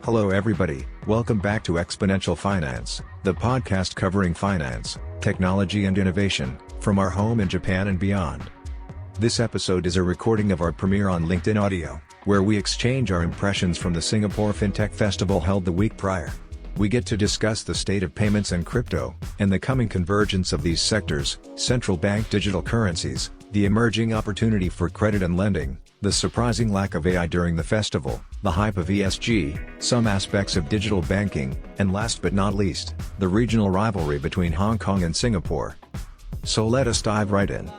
Hello everybody, welcome back to Exponential Finance, the podcast covering finance, technology and innovation, from our home in Japan and beyond. This episode is a recording of our premiere on LinkedIn Audio, where we exchange our impressions from the Singapore FinTech Festival held the week prior. We get to discuss the state of payments and crypto, and the coming convergence of these sectors, central bank digital currencies, the emerging opportunity for credit and lending, the surprising lack of AI during the festival, the hype of ESG, some aspects of digital banking, and last but not least, the regional rivalry between Hong Kong and Singapore. So let us dive right in.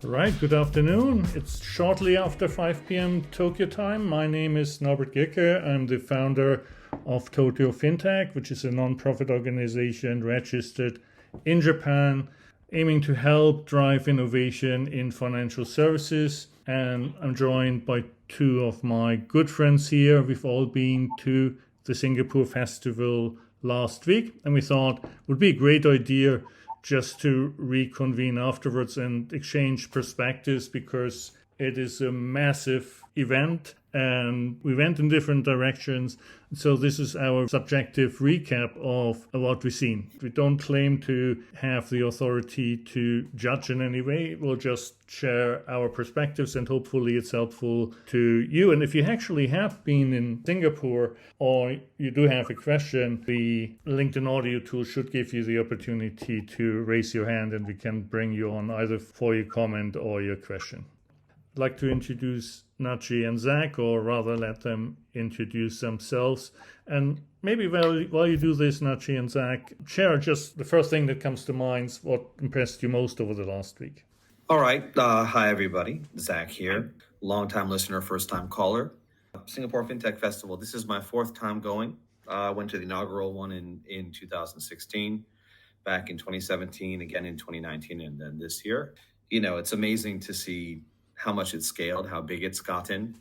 Right, good afternoon. It's shortly after 5 p.m. Tokyo time. My name is Norbert Gicke. I'm the founder of Tokyo FinTech, which is a non-profit organization registered in Japan, aiming to help drive innovation in financial services. And I'm joined by two of my good friends here. We've all been to the Singapore Festival last week, and we thought it would be a great idea just to reconvene afterwards and exchange perspectives, because it is a massive event and we went in different directions. So this is our subjective recap of what we've seen. We don't claim to have the authority to judge in any way. We'll just share our perspectives and hopefully it's helpful to you. And if you actually have been in Singapore or you do have a question, the LinkedIn audio tool should give you the opportunity to raise your hand and we can bring you on either for your comment or your question. I'd like to introduce Nachi and Zach, or rather let them introduce themselves. And maybe while you do this, Nachi and Zach, share just the first thing that comes to mind, what impressed you most over the last week. All right. Hi, everybody. Zach here. Long-time listener, first-time caller. Singapore FinTech Festival. This is my fourth time going. I went to the inaugural one in 2016, back in 2017, again in 2019, and then this year. You know, it's amazing to see how much it's scaled, how big it's gotten.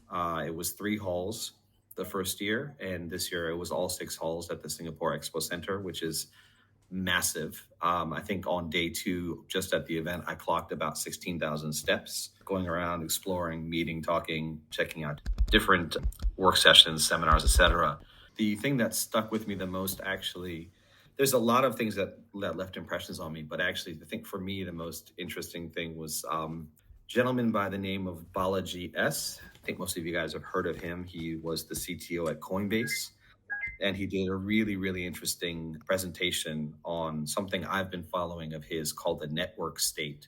It was 3 halls the first year, and this year it was all 6 halls at the Singapore Expo Center, which is massive. I think on day 2, just at the event, I clocked about 16,000 steps, going around, exploring, meeting, talking, checking out different work sessions, seminars, etc. The thing that stuck with me the most, actually, there's a lot of things that left impressions on me, but actually, I think for me, the most interesting thing was gentleman by the name of Balaji S. I think most of you guys have heard of him. He was the CTO at Coinbase, and he did a really, really interesting presentation on something I've been following of his called the network state,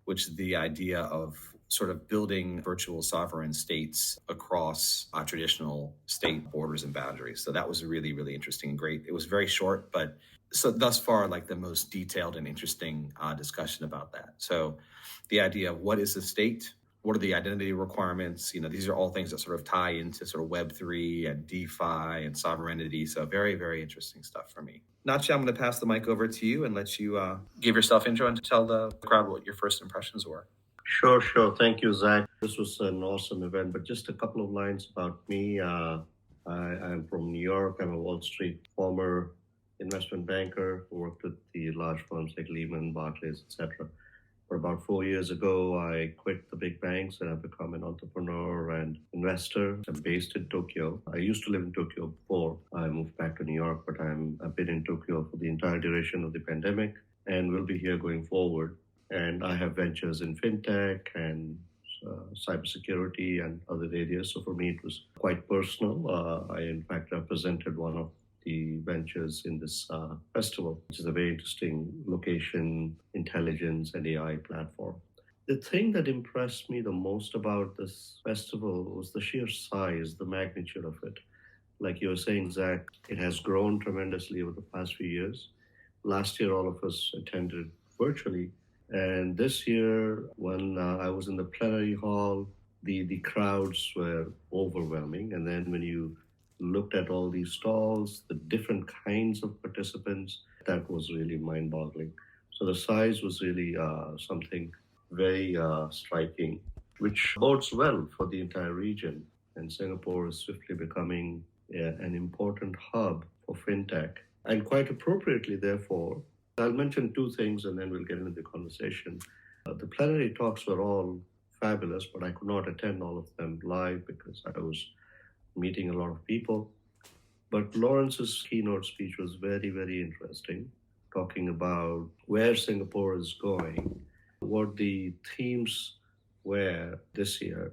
which is the idea of sort of building virtual sovereign states across traditional state borders and boundaries. So that was really, really interesting and great. It was very short, but so thus far, like the most detailed and interesting discussion about that. So the idea of what is the state, what are the identity requirements? You know, these are all things that sort of tie into sort of Web3 and DeFi and sovereignty. So very, very interesting stuff for me. Nachi, I'm going to pass the mic over to you and let you give yourself intro and tell the crowd what your first impressions were. Sure. Thank you, Zach. This was an awesome event, but just a couple of lines about me. I'm from New York. I'm a Wall Street former investment banker who worked with the large firms like Lehman, Barclays, etc. For about 4 years ago, I quit the big banks and I've become an entrepreneur and investor. I'm based in Tokyo. I used to live in Tokyo before I moved back to New York, but I've been in Tokyo for the entire duration of the pandemic and will be here going forward. And I have ventures in FinTech and cybersecurity and other areas. So for me, it was quite personal. I, in fact, represented one of the ventures in this festival, which is a very interesting location, intelligence, and AI platform. The thing that impressed me the most about this festival was the sheer size, the magnitude of it. Like you were saying, Zach, it has grown tremendously over the past few years. Last year, all of us attended virtually. And this year, when I was in the plenary hall, the crowds were overwhelming. And then when you looked at all these stalls, the different kinds of participants, that was really mind-boggling. So the size was really something very striking, which bodes well for the entire region. And Singapore is swiftly becoming an important hub for FinTech. And quite appropriately, therefore, I'll mention 2 things and then we'll get into the conversation. The plenary talks were all fabulous, but I could not attend all of them live because I was meeting a lot of people. But Lawrence's keynote speech was very, very interesting, talking about where Singapore is going, what the themes were this year,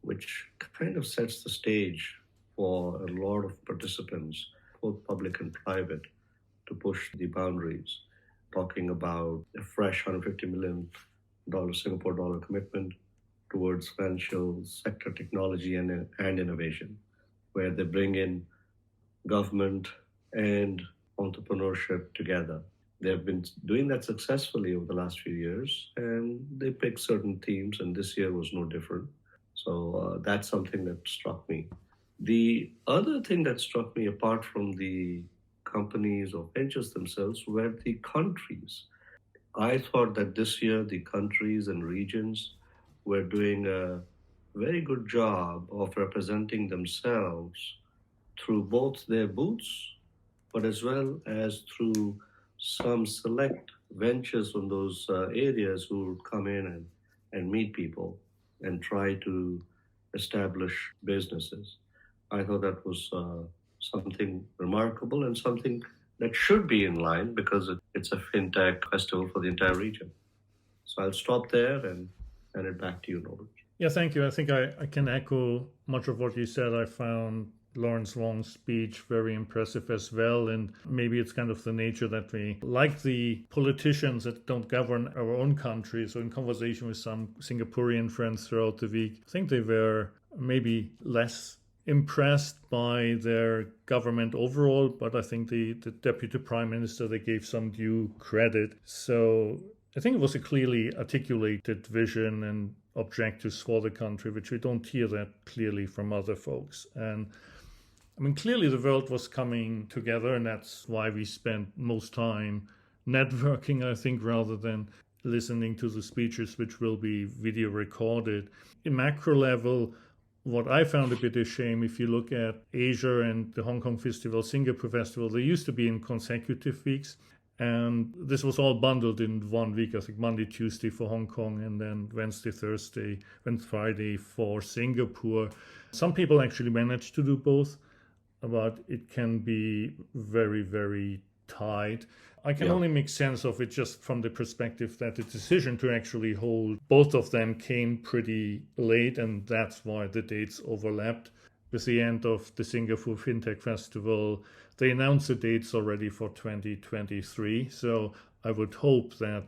which kind of sets the stage for a lot of participants, both public and private, to push the boundaries, talking about a fresh $150 million Singapore dollar commitment towards financial sector technology and innovation, where they bring in government and entrepreneurship together. They've been doing that successfully over the last few years, and they pick certain themes, and this year was no different. So that's something that struck me. The other thing that struck me, apart from the companies or ventures themselves, were the countries. I thought that this year the countries and regions were doing a very good job of representing themselves through both their booths, but as well as through some select ventures from those areas who would come in and meet people and try to establish businesses. I thought that was something remarkable and something that should be in line because it's a FinTech festival for the entire region. So I'll stop there and hand it back to you, Norbert. Yeah, thank you. I think I can echo much of what you said. I found Lawrence Wong's speech very impressive as well. And maybe it's kind of the nature that we, like the politicians that don't govern our own country. So in conversation with some Singaporean friends throughout the week, I think they were maybe less impressed by their government overall, but I think the Deputy Prime Minister, they gave some due credit. So I think it was a clearly articulated vision and objectives for the country, which we don't hear that clearly from other folks. And I mean, clearly the world was coming together, and that's why we spent most time networking, I think, rather than listening to the speeches, which will be video recorded. In macro level, what I found a bit of shame, if you look at Asia and the Hong Kong Festival, Singapore Festival, they used to be in consecutive weeks. And this was all bundled in 1 week, I think Monday, Tuesday for Hong Kong, and then Wednesday, Thursday, and Friday for Singapore. Some people actually managed to do both, but it can be very, very tight. I can only make sense of it just from the perspective that the decision to actually hold both of them came pretty late, and that's why the dates overlapped. With the end of the Singapore FinTech Festival, they announced the dates already for 2023. So I would hope that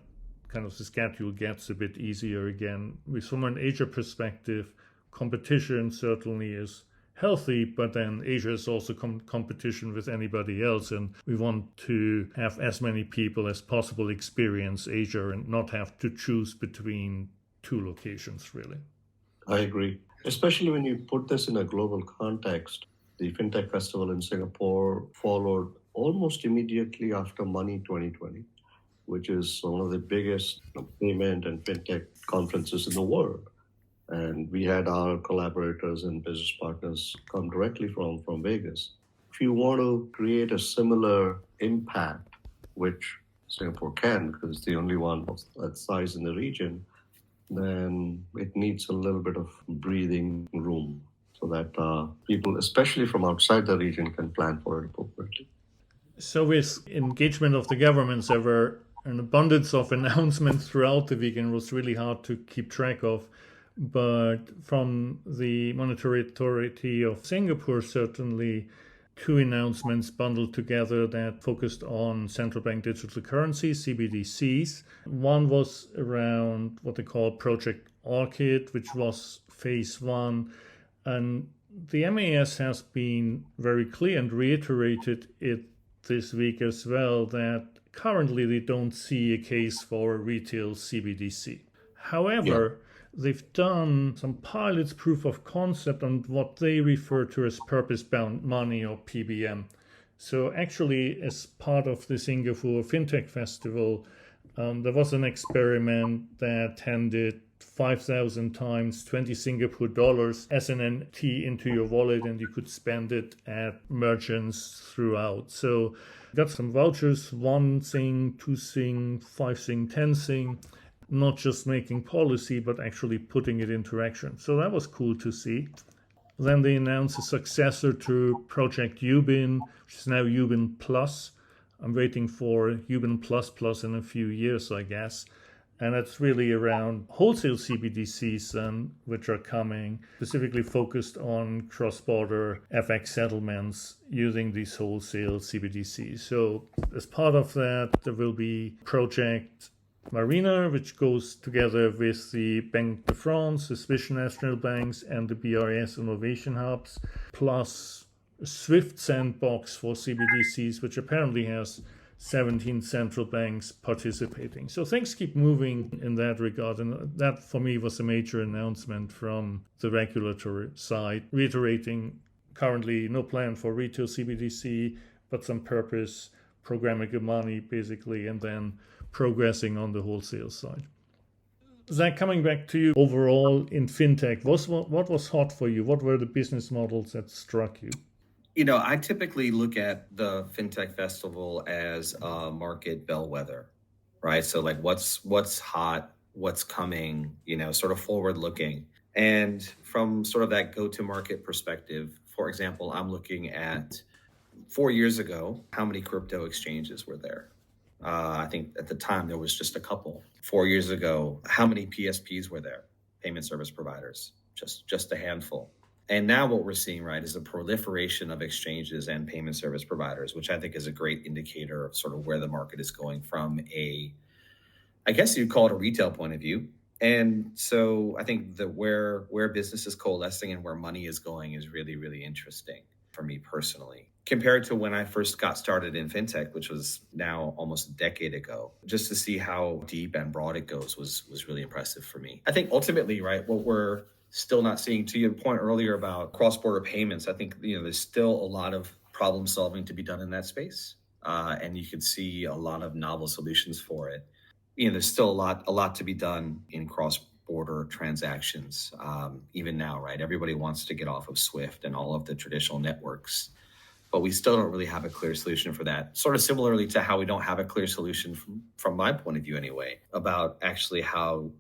kind of the schedule gets a bit easier again. From an Asia perspective, competition certainly is healthy, but then Asia is also competition with anybody else, and we want to have as many people as possible experience Asia and not have to choose between two locations, really. I agree, especially when you put this in a global context. The FinTech Festival in Singapore followed almost immediately after Money 2020, which is one of the biggest payment and FinTech conferences in the world. And we had our collaborators and business partners come directly from Vegas. If you want to create a similar impact, which Singapore can, because it's the only one of that size in the region, then it needs a little bit of breathing room so that people, especially from outside the region, can plan for it appropriately. So with engagement of the governments, there were an abundance of announcements throughout the week, and it was really hard to keep track of. But from the Monetary Authority of Singapore, certainly 2 announcements bundled together that focused on central bank digital currencies, CBDCs. One was around what they call Project Orchid, which was phase 1. And the MAS has been very clear and reiterated it this week as well that currently they don't see a case for a retail CBDC. However, they've done some pilots, proof of concept, on what they refer to as purpose-bound money, or PBM. So actually, as part of the Singapore FinTech Festival, there was an experiment that handed 5,000 times 20 Singapore dollars as an NFT into your wallet, and you could spend it at merchants throughout. So got some vouchers, 1 Sing, 2 Sing, 5 Sing, 10 Sing. not just making policy, but actually putting it into action. So that was cool to see. Then they announced a successor to Project Ubin, which is now Ubin Plus. I'm waiting for Ubin Plus Plus in a few years, I guess. And it's really around wholesale CBDCs, which are coming, specifically focused on cross-border FX settlements using these wholesale CBDCs. So as part of that, there will be Project Marina, which goes together with the Banque de France, the Swiss National Banks, and the BRS Innovation Hubs, plus a SWIFT sandbox for CBDCs, which apparently has 17 central banks participating. So things keep moving in that regard. And that, for me, was a major announcement from the regulatory side, reiterating currently no plan for retail CBDC, but some purpose, programmable money, basically, and then progressing on the wholesale side. Zach, coming back to you overall in FinTech, what was hot for you? What were the business models that struck you? I typically look at the FinTech Festival as a market bellwether, right? So like what's hot, what's coming, sort of forward looking. And from sort of that go-to-market perspective, for example, I'm looking at 4 years ago, how many crypto exchanges were there? I think at the time there was just a couple. 4 years ago, how many PSPs were there? Payment service providers, just a handful. And now what we're seeing, right, is a proliferation of exchanges and payment service providers, which I think is a great indicator of sort of where the market is going from I guess you'd call it a retail point of view. And so I think that where business is coalescing and where money is going is really, really interesting for me personally. Compared to when I first got started in FinTech, which was now almost a decade ago, just to see how deep and broad it goes was really impressive for me. I think ultimately, right, what we're still not seeing, to your point earlier about cross-border payments, I think there's still a lot of problem solving to be done in that space, and you can see a lot of novel solutions for it. There's still a lot to be done in cross-border transactions, even now, right? Everybody wants to get off of SWIFT and all of the traditional networks, but we still don't really have a clear solution for that. Sort of similarly to how we don't have a clear solution from my point of view anyway, about actually how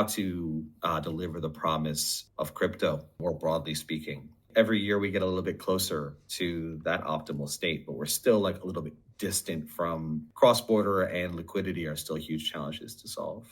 to deliver the promise of crypto, more broadly speaking. Every year we get a little bit closer to that optimal state, but we're still like a little bit distant from cross-border, and liquidity are still huge challenges to solve.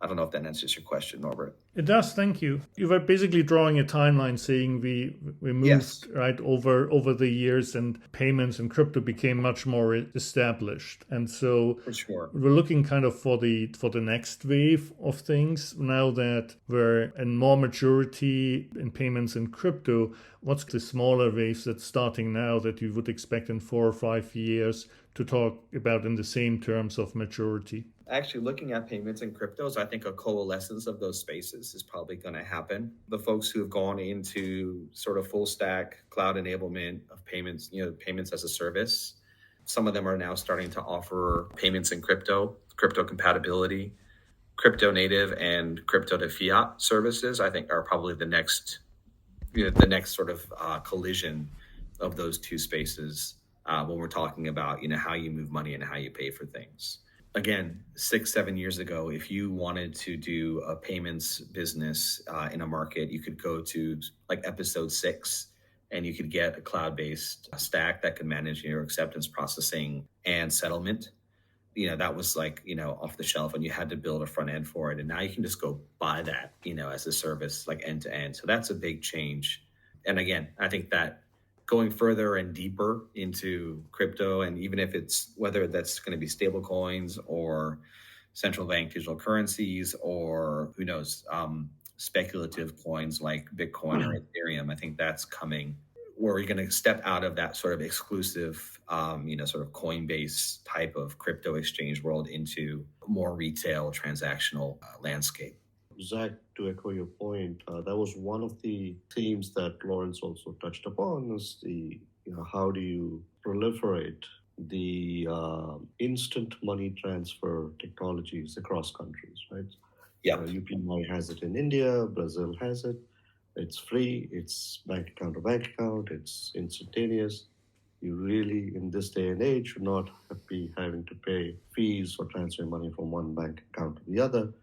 I don't know if that answers your question, Norbert. It does, thank you. You were basically drawing a timeline saying we moved Yes. right over the years, and payments and crypto became much more established. And so For sure. we're looking kind of for the next wave of things now that we're in more maturity in payments and crypto. What's the smaller waves that's starting now that you would expect in 4 or 5 years to talk about in the same terms of maturity? Actually, looking at payments and cryptos, I think a coalescence of those spaces is probably going to happen. The folks who have gone into sort of full stack cloud enablement of payments, payments as a service, some of them are now starting to offer payments in crypto compatibility, crypto native and crypto to fiat services. I think are probably the next sort of collision of those two spaces when we're talking about, how you move money and how you pay for things. Again, 6-7 years ago, if you wanted to do a payments business in a market, you could go to like episode 6 and you could get a cloud-based stack that could manage your acceptance processing and settlement. That was like, off the shelf, and you had to build a front end for it. And now you can just go buy that, as a service, like end to end. So that's a big change. And again, I think that going further and deeper into crypto, and even if whether that's going to be stable coins or central bank digital currencies or who knows, speculative coins like Bitcoin or Ethereum, I think that's coming, where we're going to step out of that sort of exclusive, sort of Coinbase type of crypto exchange world into more retail transactional landscape. Zach, to echo your point, that was one of the themes that Lawrence also touched upon, is how do you proliferate the instant money transfer technologies across countries, right? Yeah. UPI has it in India, Brazil has it. It's free, it's bank account to bank account, it's instantaneous. You really, in this day and age, should not be having to pay fees for transferring money from one bank account to the other.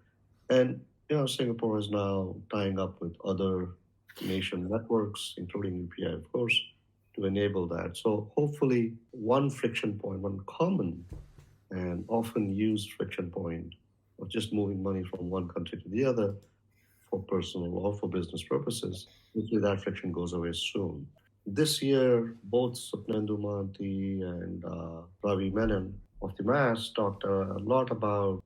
And Singapore is now tying up with other nation networks, including UPI, of course, to enable that. So hopefully one friction point, one common and often used friction point of just moving money from one country to the other for personal or for business purposes, hopefully that friction goes away soon. This year, both Supnendu Mohanty and Ravi Menon of the MAS talked a lot about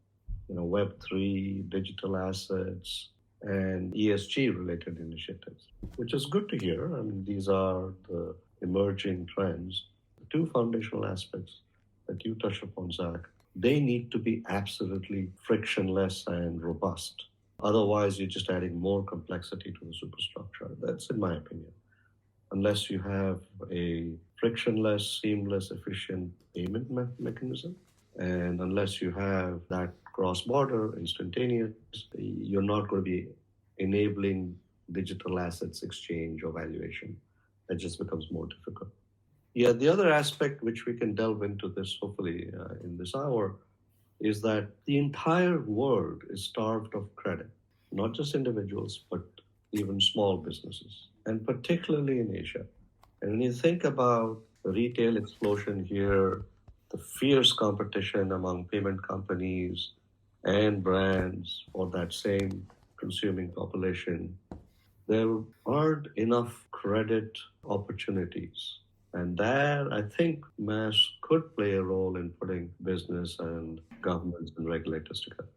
Web3, digital assets, and ESG related initiatives, which is good to hear. I mean, these are the emerging trends. The two foundational aspects that you touched upon, Zach, they need to be absolutely frictionless and robust. Otherwise, you're just adding more complexity to the superstructure. That's in my opinion. Unless you have a frictionless, seamless, efficient payment mechanism, and unless you have that cross-border, instantaneous, you're not going to be enabling digital assets exchange or valuation. That just becomes more difficult. Yeah, the other aspect which we can delve into this, hopefully, in this hour, is that the entire world is starved of credit, not just individuals, but even small businesses, and particularly in Asia. And when you think about the retail explosion here, the fierce competition among payment companies and brands for that same consuming population, there aren't enough credit opportunities. And that, I think, MAS could play a role in putting business and governments and regulators together.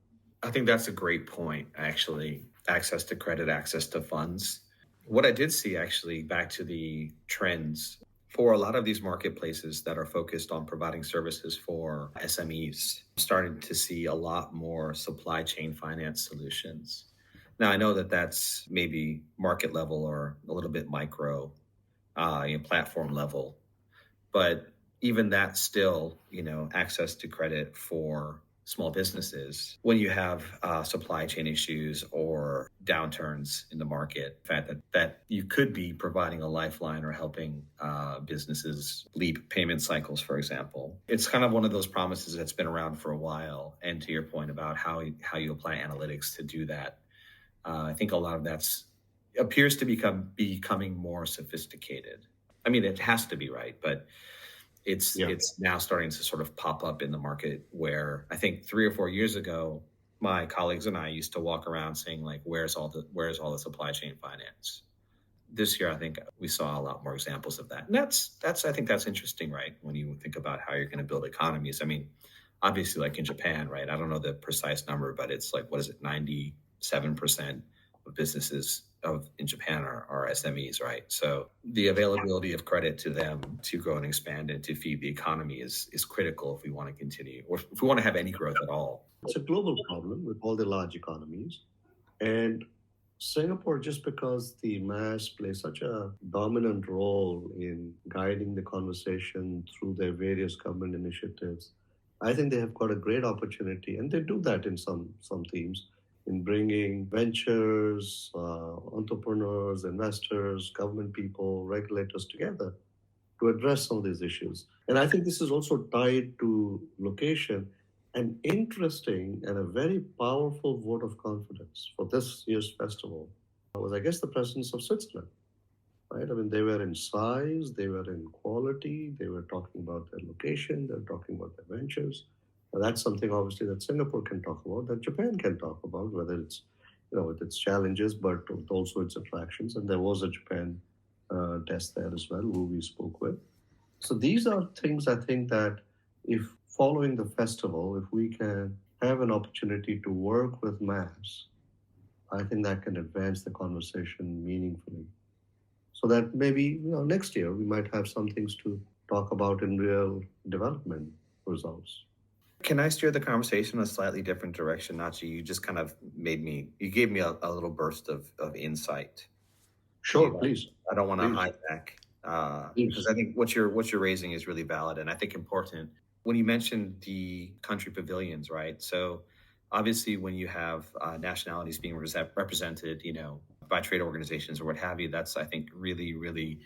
I think that's a great point, actually. Access to credit, access to funds. What I did see, actually, back to the trends, for a lot of these marketplaces that are focused on providing services for SMEs, starting to see a lot more supply chain finance solutions. Now, I know that that's maybe market level or a little bit micro, platform level, but even that still, access to credit for small businesses when you have supply chain issues or downturns in the market, the fact that you could be providing a lifeline or helping businesses leap payment cycles, for example. It's kind of one of those promises that's been around for a while. And to your point about how you apply analytics to do that, I think a lot of that's appears to becoming more sophisticated. I mean, it has to be, right? But it's now starting to sort of pop up in the market, where I think 3 or 4 years ago, my colleagues and I used to walk around saying, like, where's all the supply chain finance? This year, I think we saw a lot more examples of that. And I think that's interesting, right? When you think about how you're going to build economies. I mean, obviously, like in Japan, right? I don't know the precise number, but it's like, what is it? 97% of businesses in Japan are SMEs, right? So the availability of credit to them to grow and expand and to feed the economy is critical if we want to continue, or if we want to have any growth at all. It's a global problem with all the large economies. And Singapore, just because the MAS plays such a dominant role in guiding the conversation through their various government initiatives, I think they have got a great opportunity, and they do that in some themes, in bringing ventures, entrepreneurs, investors, government people, regulators together to address some of these issues. And I think this is also tied to location. An interesting and a very powerful vote of confidence for this year's festival was, I guess, the presence of Switzerland, right? I mean, they were in size, they were in quality, they were talking about their location, they're talking about their ventures. That's something obviously that Singapore can talk about, that Japan can talk about, whether it's, with its challenges, but also its attractions. And there was a Japan desk there as well, who we spoke with. So these are things I think that if following the festival, if we can have an opportunity to work with MAS, I think that can advance the conversation meaningfully. So that maybe next year we might have some things to talk about in real development results. Can I steer the conversation in a slightly different direction, Nachi? You just kind of you gave me a little burst of insight. Sure, please. I don't want to hijack because I think what you're raising is really valid and I think important. When you mentioned the country pavilions, right? So obviously when you have nationalities being represented, by trade organizations or what have you, that's, I think, really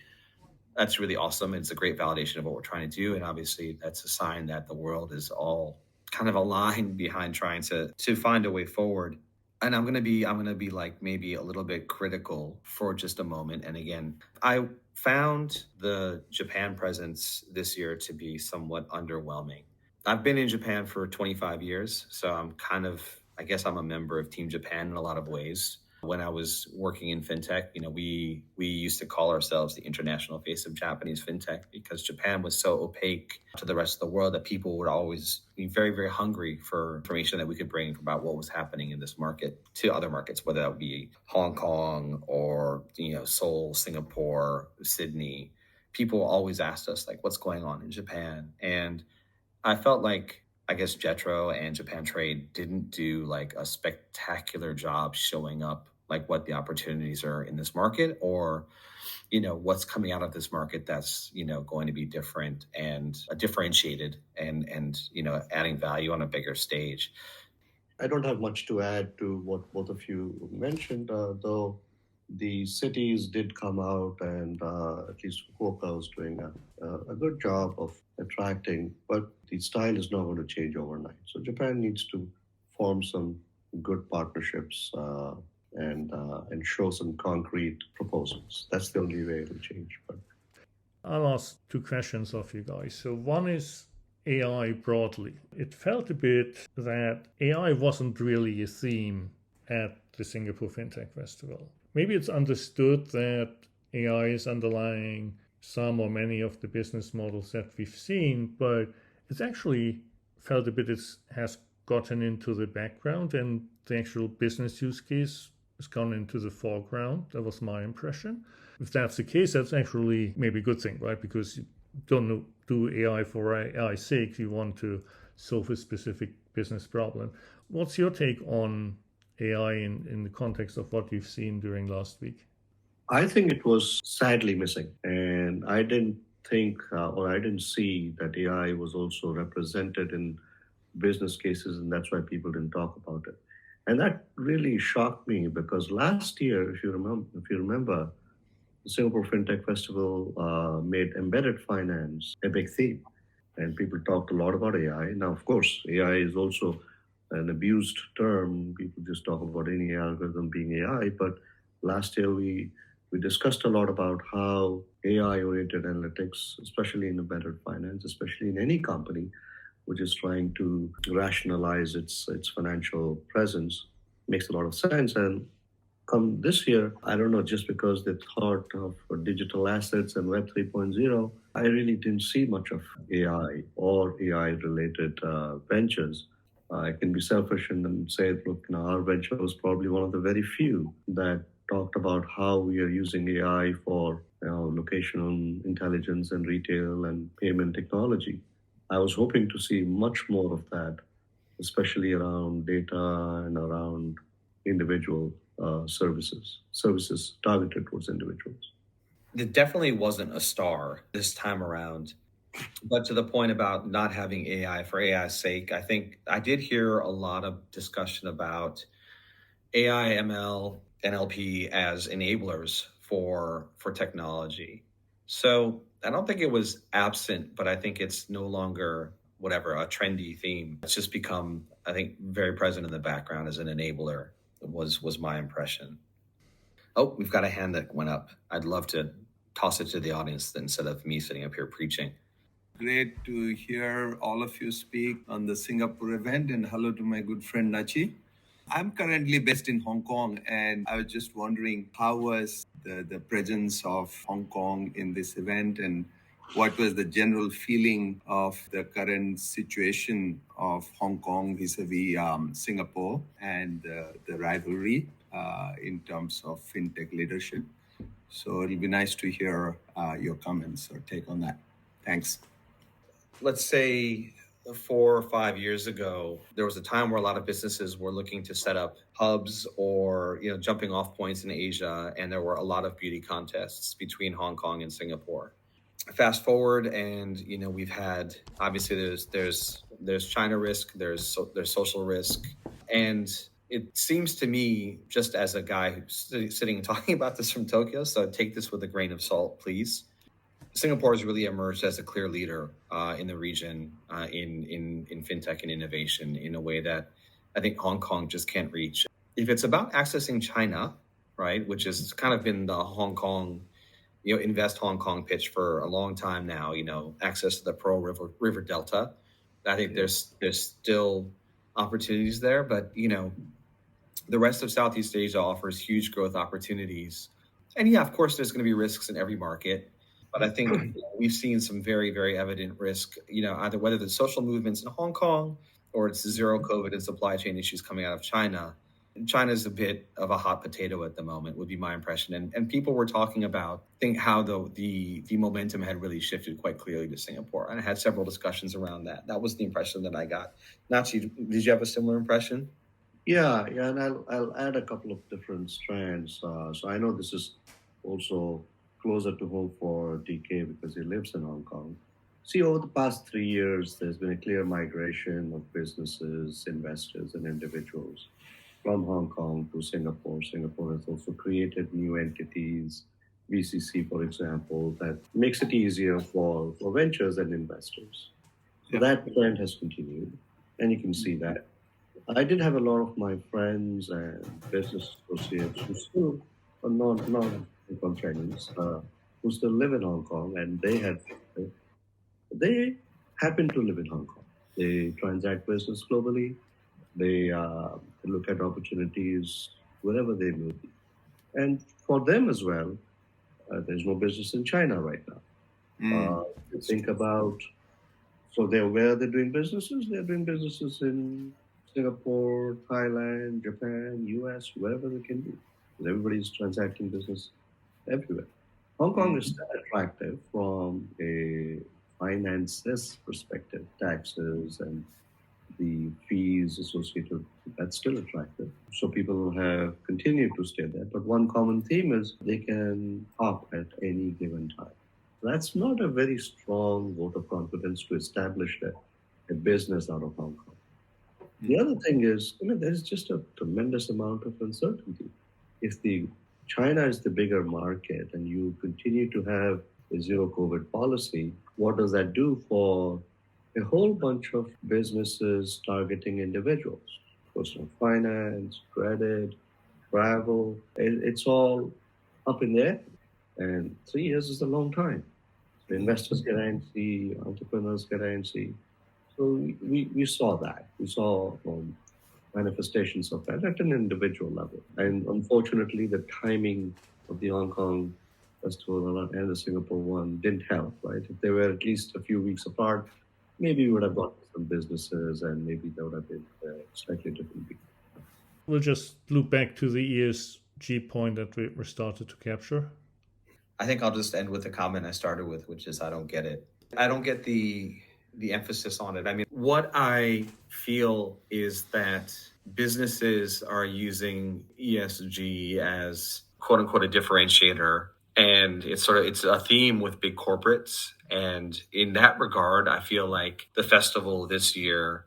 that's really awesome. It's a great validation of what we're trying to do. And obviously that's a sign that the world is all kind of aligned behind trying to find a way forward. And I'm gonna be like maybe a little bit critical for just a moment. And again, I found the Japan presence this year to be somewhat underwhelming. I've been in Japan for 25 years, so I guess I'm a member of Team Japan in a lot of ways. When I was working in fintech, we used to call ourselves the international face of Japanese fintech because Japan was so opaque to the rest of the world that people would always be very, very hungry for information that we could bring about what was happening in this market to other markets, whether that would be Hong Kong or Seoul, Singapore, Sydney. People always asked us like, "What's going on in Japan?" And I felt like I guess Jetro and Japan Trade didn't do like a spectacular job showing up like what the opportunities are in this market or what's coming out of this market that's going to be different and differentiated and adding value on a bigger stage. I don't have much to add to what both of you mentioned, though the cities did come out and at least Fukuoka was doing a good job of attracting, but the style is not going to change overnight. So Japan needs to form some good partnerships and show some concrete proposals. That's the only way it'll change. But I'll ask two questions of you guys. So one is AI broadly. It felt a bit that AI wasn't really a theme at the Singapore FinTech Festival. Maybe it's understood that AI is underlying some or many of the business models that we've seen, but it's actually felt a bit it has gotten into the background and the actual business use case has gone into the foreground. That was my impression. If that's the case, that's actually maybe a good thing, right? Because you don't do AI for AI's sake. You want to solve a specific business problem. What's your take on AI in the context of what you've seen during last week? I think it was sadly missing. And I didn't think or I didn't see that AI was also represented in business cases, and that's why people didn't talk about it. And that really shocked me because last year, if you remember, the Singapore FinTech Festival made embedded finance a big theme, and people talked a lot about AI. Now, of course, AI is also an abused term. People just talk about any algorithm being AI. But last year, we discussed a lot about how AI-oriented analytics, especially in embedded finance, especially in any company which is trying to rationalize its financial presence, makes a lot of sense. And come this year, I don't know, just because they thought of digital assets and Web 3.0, I really didn't see much of AI or AI-related ventures. I can be selfish and say, look, our venture was probably one of the very few that talked about how we are using AI for locational intelligence and retail and payment technology. I was hoping to see much more of that, especially around data and around individual services targeted towards individuals. It definitely wasn't a star this time around. But to the point about not having AI for AI's sake, I think I did hear a lot of discussion about AI, ML, NLP as enablers for technology. So I don't think it was absent, but I think it's no longer a trendy theme. It's just become, I think, very present in the background as an enabler was my impression. Oh, we've got a hand that went up. I'd love to toss it to the audience instead of me sitting up here preaching. Great to hear all of you speak on the Singapore event, and hello to my good friend Nachi. I'm currently based in Hong Kong, and I was just wondering how was the presence of Hong Kong in this event, and what was the general feeling of the current situation of Hong Kong vis-a-vis Singapore and the rivalry in terms of fintech leadership. So it'll be nice to hear your comments or take on that. Thanks. Let's say 4 or 5 years ago, there was a time where a lot of businesses were looking to set up hubs or jumping off points in Asia, and there were a lot of beauty contests between Hong Kong and Singapore. Fast forward, and we've had, obviously there's China risk, there's social risk, and it seems to me, just as a guy who's sitting and talking about this from Tokyo, so take this with a grain of salt, please. Singapore has really emerged as a clear leader in the region in fintech and innovation in a way that I think Hong Kong just can't reach. if it's about accessing China, right, which has kind of been the Hong Kong, invest Hong Kong pitch for a long time now, access to the Pearl River Delta. I think there's still opportunities there, but the rest of Southeast Asia offers huge growth opportunities. And yeah, of course, there's going to be risks in every market. But I think we've seen some very, very evident risk, either whether the social movements in Hong Kong or it's zero COVID and supply chain issues coming out of China. China's a bit of a hot potato at the moment, would be my impression. And people were talking about how the momentum had really shifted quite clearly to Singapore. And I had several discussions around that. That was the impression that I got. Nachi, did you have a similar impression? Yeah, and I'll add a couple of different strands. So I know this is also closer to home for DK because he lives in Hong Kong. See, over the past 3 years, there's been a clear migration of businesses, investors, and individuals from Hong Kong to Singapore. Singapore has also created new entities, VCC, for example, that makes it easier for ventures and investors. So that trend has continued, and you can see that. I did have a lot of my friends and business associates who still are not Hong Kong Chinese, who still live in Hong Kong, and they happen to live in Hong Kong. They transact business globally. They look at opportunities wherever they may be. And for them as well, there's no business in China right now. Think about, so where they're doing businesses? They're doing businesses in Singapore, Thailand, Japan, US, wherever they can be. Because everybody's transacting business everywhere. Hong Kong is still attractive from a finances perspective, taxes and the fees associated, that's still attractive. So people have continued to stay there. But one common theme is they can hop at any given time. That's not a very strong vote of confidence to establish a business out of Hong Kong. The other thing is, there's just a tremendous amount of uncertainty. If China is the bigger market and you continue to have a zero COVID policy, what does that do for a whole bunch of businesses targeting individuals? Personal finance, credit, travel, it's all up in the air. And 3 years is a long time. So investors get antsy, entrepreneurs get antsy. So we saw that. We saw manifestations of that at an individual level. And unfortunately, the timing of the Hong Kong festival and the Singapore one didn't help, right? If they were at least a few weeks apart, maybe we would have gotten some businesses and maybe there would have been slightly different people. We'll just loop back to the ESG point that we started to capture. I think I'll just end with the comment I started with, which is I don't get it. I don't get the emphasis on it. I mean, what I feel is that businesses are using ESG as quote unquote a differentiator. And it's a theme with big corporates. And in that regard, I feel like the festival this year,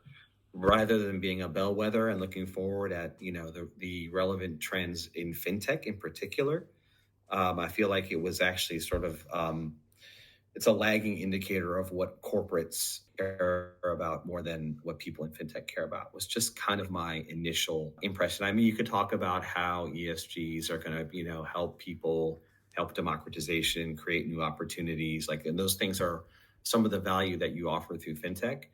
rather than being a bellwether and looking forward at, the relevant trends in FinTech in particular, I feel like it was actually it's a lagging indicator of what corporates care about more than what people in FinTech care about, was just kind of my initial impression. I mean, you could talk about how ESGs are going to, help people, help democratization, create new opportunities. And those things are some of the value that you offer through FinTech.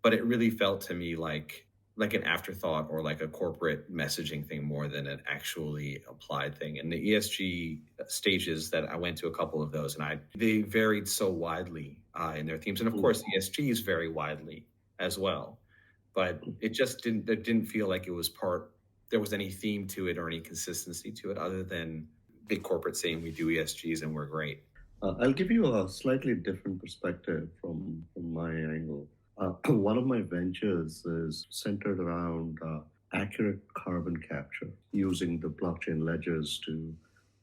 But it really felt to me like an afterthought or like a corporate messaging thing more than an actually applied thing. And the ESG stages that I went to, a couple of those, and they varied so widely in their themes. And of course, ESG is very widely as well. But it just didn't feel like there was any theme to it or any consistency to it other than big corporate saying we do ESGs and we're great. I'll give you a slightly different perspective from my angle. One of my ventures is centered around accurate carbon capture, using the blockchain ledgers to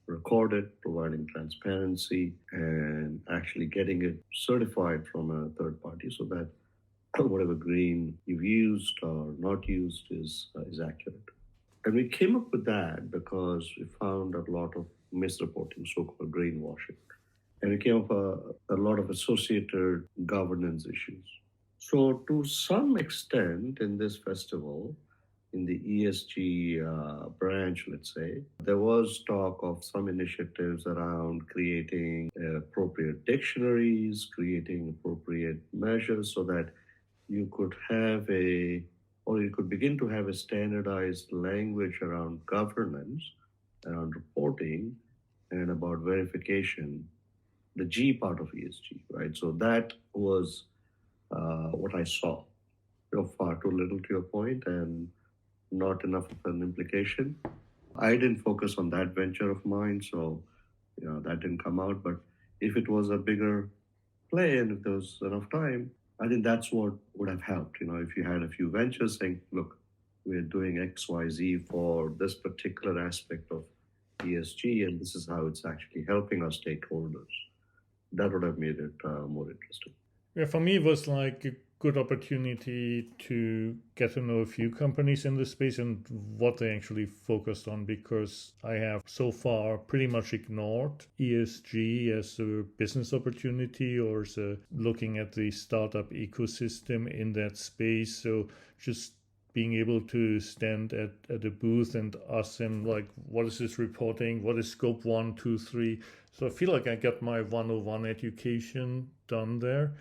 record it, providing transparency, and actually getting it certified from a third party so that whatever green you've used or not used is accurate. And we came up with that because we found a lot of misreporting, so-called greenwashing. And we came up with a lot of associated governance issues. So to some extent in this festival, in the ESG branch, let's say, there was talk of some initiatives around creating appropriate dictionaries, creating appropriate measures so that you could have you could begin to have a standardized language around governance, around reporting, and about verification, the G part of ESG, right? So that was what I saw. Far too little to your point, and not enough of an implication. I didn't focus on that venture of mine, so that didn't come out. But if it was a bigger play and if there was enough time, I think that's what would have helped. If you had a few ventures saying, look, we're doing X, Y, Z for this particular aspect of ESG, and this is how it's actually helping our stakeholders. That would have made it more interesting. Yeah, for me, it was like a good opportunity to get to know a few companies in this space and what they actually focused on, because I have so far pretty much ignored ESG as a business opportunity or as looking at the startup ecosystem in that space. So just being able to stand at a booth and ask them, like, what is this reporting? What is scope 1, 2, 3? So I feel like I got my 101 education done there.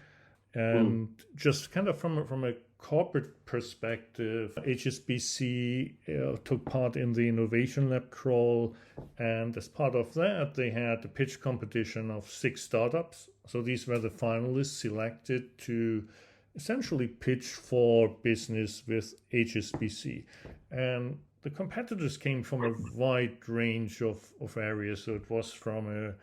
And just kind of from a corporate perspective, HSBC took part in the Innovation Lab crawl. And as part of that, they had a pitch competition of 6 startups. So these were the finalists selected to essentially pitch for business with HSBC. And the competitors came from a wide range of areas. So it was from a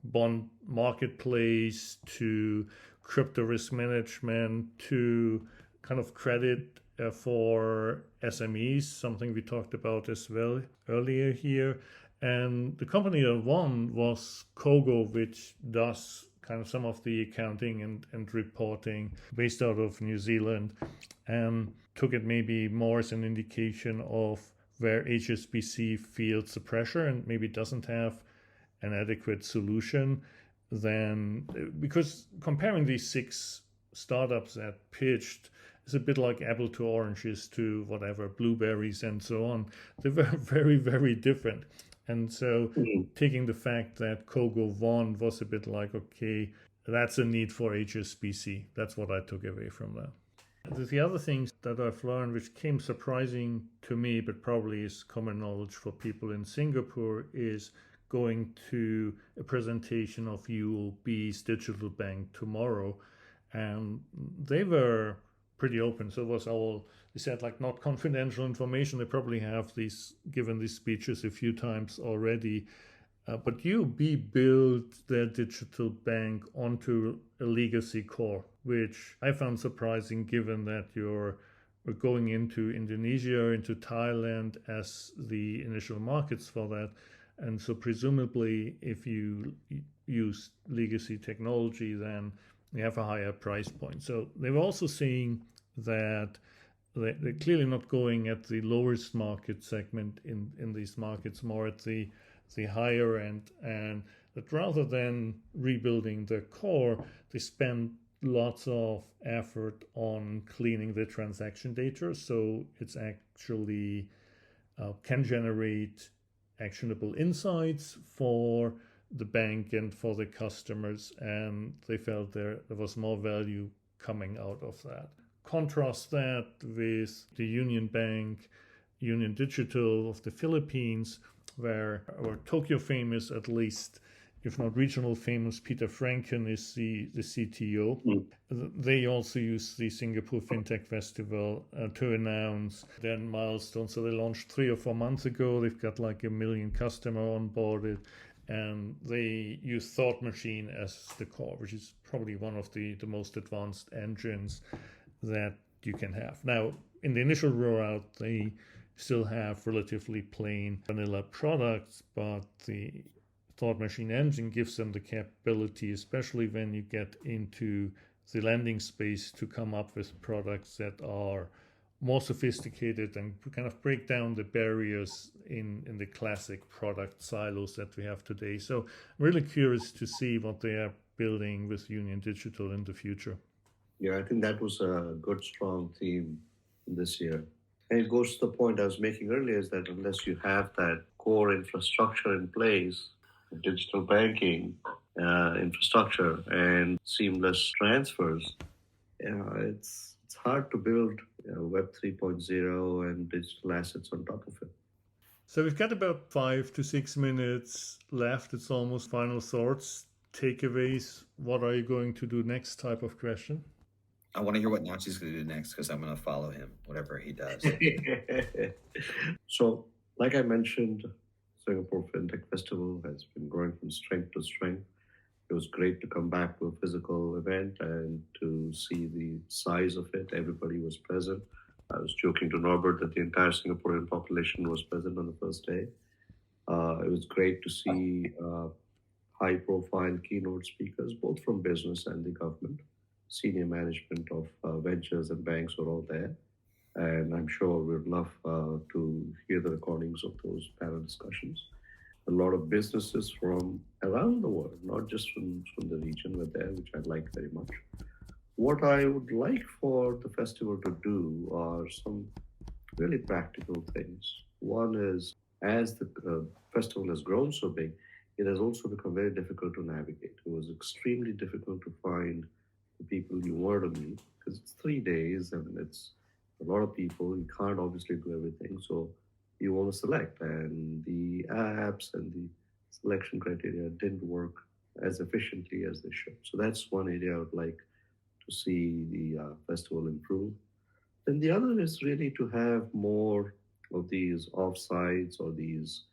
bond marketplace to crypto risk management to kind of credit for SMEs, something we talked about as well earlier here. And the company that won was Kogo, which does kind of some of the accounting and reporting based out of New Zealand, and took it maybe more as an indication of where HSBC feels the pressure and maybe doesn't have an adequate solution. Then, because comparing these 6 startups that pitched is a bit like apple to oranges to whatever, blueberries and so on. They were very, very different. And so taking the fact that Kogo won was a bit like, okay, that's a need for HSBC. That's what I took away from that. The other things that I've learned, which came surprising to me, but probably is common knowledge for people in Singapore, is going to a presentation of UOB's digital bank tomorrow. And they were pretty open. So it was all, they said, like, not confidential information. They probably have given these speeches a few times already. But UOB built their digital bank onto a legacy core, which I found surprising given that you're going into Indonesia, into Thailand as the initial markets for that. And so presumably, if you use legacy technology, then you have a higher price point. So they were also saying that they're clearly not going at the lowest market segment in these markets, more at the higher end, and that rather than rebuilding the core, they spend lots of effort on cleaning the transaction data. So it's actually can generate actionable insights for the bank and for the customers, and they felt there was more value coming out of that. Contrast that with the Union Bank, Union Digital of the Philippines, where our Tokyo famous, at least if not regional famous, Peter Franken is the CTO. They also use the Singapore FinTech Festival to announce their milestones. So they launched 3 or 4 months ago. They've got like 1 million customers onboarded, and they use Thought Machine as the core, which is probably one of the most advanced engines that you can have. Now, in the initial rollout, they still have relatively plain vanilla products, but the Thought Machine engine gives them the capability, especially when you get into the lending space, to come up with products that are more sophisticated and kind of break down the barriers in the classic product silos that we have today. So I'm really curious to see what they are building with Union Digital in the future. Yeah, I think that was a good, strong theme this year. And it goes to the point I was making earlier is that unless you have that core infrastructure in place, digital banking infrastructure, and seamless transfers, it's hard to build Web 3.0 and digital assets on top of it. So we've got about 5 to 6 minutes left. It's almost final thoughts, takeaways. What are you going to do next type of question? I want to hear what Nachi's going to do next because I'm going to follow him, whatever he does. So, like I mentioned, Singapore FinTech Festival has been growing from strength to strength. It was great to come back to a physical event and to see the size of it. Everybody was present. I was joking to Norbert that the entire Singaporean population was present on the first day. It was great to see high-profile keynote speakers, both from business and the government. Senior management of ventures and banks were all there. And I'm sure we'd love to hear the recordings of those panel discussions. A lot of businesses from around the world, not just from the region, were there, which I like very much. What I would like for the festival to do are some really practical things. One is, as the festival has grown so big, it has also become very difficult to navigate. It was extremely difficult to find the people you want to meet because it's 3 days and it's a lot of people. You can't obviously do everything, so you want to select, and the apps and the selection criteria didn't work as efficiently as they should. So that's one area I would like to see the festival improve. Then the other is really to have more of these offsites or these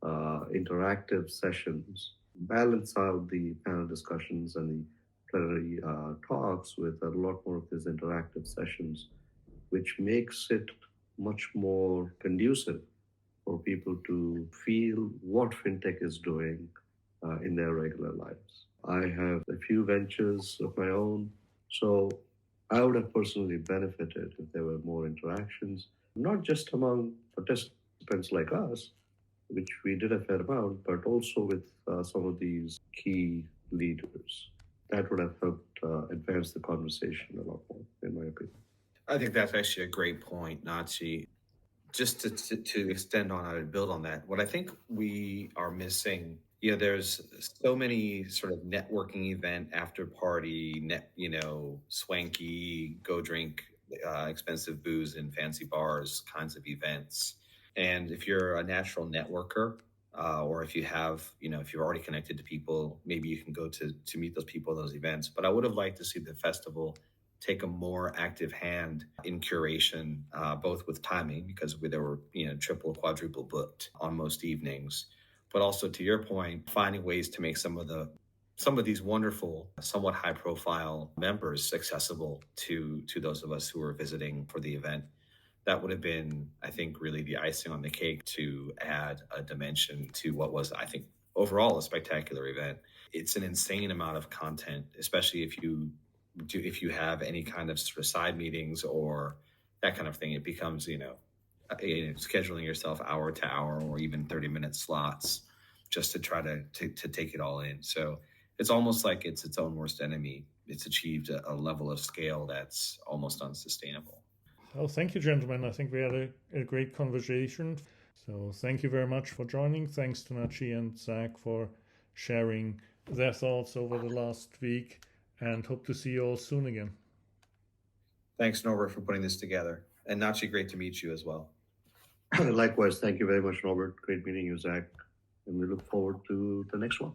interactive sessions, balance out the panel discussions and the plenary talks with a lot more of these interactive sessions, which makes it much more conducive for people to feel what FinTech is doing in their regular lives. I have a few ventures of my own, so I would have personally benefited if there were more interactions, not just among participants like us, which we did a fair amount, but also with some of these key leaders. That would have helped advance the conversation a lot more, in my opinion. I think that's actually a great point, Nachi. Just to extend on that and build on that, what I think we are missing, there's so many sort of networking event, after party, swanky, go drink expensive booze in fancy bars kinds of events. And if you're a natural networker, or if you have, if you're already connected to people, maybe you can go to meet those people at those events. But I would have liked to see the festival take a more active hand in curation, both with timing, because there were, triple, quadruple booked on most evenings, but also, to your point, finding ways to make some of these wonderful, somewhat high profile members accessible to those of us who were visiting for the event. That would have been, I think, really the icing on the cake to add a dimension to what was, I think, overall a spectacular event. It's an insane amount of content, especially if you have any kind of sort of side meetings or that kind of thing. It becomes, scheduling yourself hour to hour or even 30-minute slots just to try to take it all in. So it's almost like it's its own worst enemy. It's achieved a level of scale that's almost unsustainable. Oh, thank you, gentlemen. I think we had a great conversation. So thank you very much for joining. Thanks to Nachi and Zach for sharing their thoughts over the last week, and hope to see you all soon again. Thanks, Norbert, for putting this together. And Nachi, great to meet you as well. Likewise, thank you very much, Norbert. Great meeting you, Zach. And we look forward to the next one.